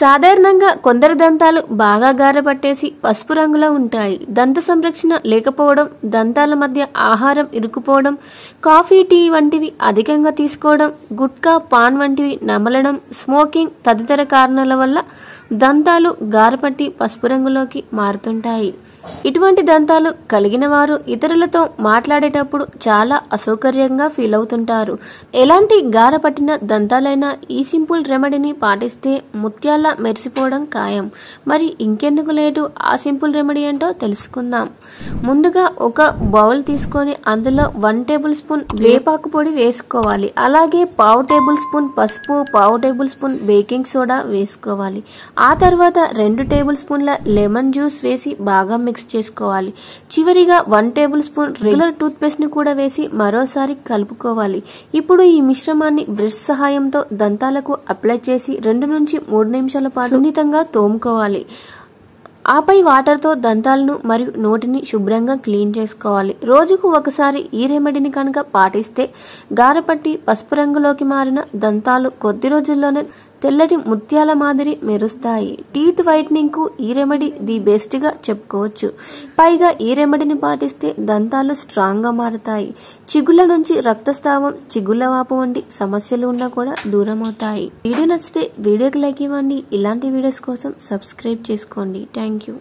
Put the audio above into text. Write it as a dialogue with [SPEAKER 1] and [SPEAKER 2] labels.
[SPEAKER 1] సాధారణంగా కొందరి దంతాలు బాగా గారపట్టేసి పసుపు రంగులో ఉంటాయి. దంత సంరక్షణ లేకపోవడం, దంతాల మధ్య ఆహారం ఇరుక్కుపోవడం, కాఫీ, టీ వంటివి అధికంగా తీసుకోవడం, గుట్కా, పాన్ వంటివి నమలడం, స్మోకింగ్ తదితర కారణాల వల్ల దంతాలు గారపట్టి పసుపు రంగులోకి మారుతుంటాయి. ఇటువంటి దంతాలు కలిగిన వారు ఇతరులతో మాట్లాడేటప్పుడు చాలా అసౌకర్యంగా ఫీల్ అవుతుంటారు. ఎలాంటి గారపట్టిన దంతాలైనా ఈ సింపుల్ రెమెడీని పాటిస్తే ముత్యాల మెరిసిపోవడం ఖాయం. మరి ఇంకెందుకు లేటు, ఆ సింపుల్ రెమెడీ ఏంటో తెలుసుకుందాం. ముందుగా ఒక బౌల్ తీసుకొని అందులో 1 టేబుల్ స్పూన్ వేపాకు పొడి వేసుకోవాలి. అలాగే 1/2 టేబుల్ స్పూన్ పసుపు, 1/2 టేబుల్ స్పూన్ బేకింగ్ సోడా వేసుకోవాలి. ఆ తర్వాత 2 టేబుల్ స్పూన్ల లెమన్ జ్యూస్ వేసి బాగా మిక్స్ చేసుకోవాలి. చివరిగా 1 table spoon regular tooth paste ని కూడా వేసి మరోసారి కలుపుకోవాలి. ఇప్పుడు ఈ మిశ్రమాన్ని బ్రష్ సహాయంతో దంతాలకు అప్లై చేసి 2 నుంచి 3 నిమిషాల పాటు సున్నితంగా తోముకోవాలి. ఆపై వాటర్తో దంతాలను మరియు నోటిని శుభ్రంగా క్లీన్ చేసుకోవాలి. రోజుకు ఒకసారి ఈ రెమెడీని కనుక పాటిస్తే గారపట్టి పసుపు రంగులోకి మారిన దంతాలు కొద్ది రోజుల్లోనే తెల్లటి ముత్యాల మాదిరి మెరుస్తాయి. టీత్ వైట్నింగ్ కు ఈ రెమెడీ ది బెస్ట్ గా చెప్పుకోవచ్చు. పైగా ఈ రెమెడీని పాటిస్తే దంతాలు స్ట్రాంగ్ గా మారుతాయి. చిగుళ్ళ నుంచి రక్తస్రావం, చిగుళ్ళ వాపు వంటి సమస్యలు ఉన్నా కూడా దూరం అవుతాయి. వీడియో నచ్చితే వీడియోకి లైక్ ఇవ్వండి. ఇలాంటి వీడియోస్ కోసం సబ్స్క్రైబ్ చేసుకోండి. Thank you.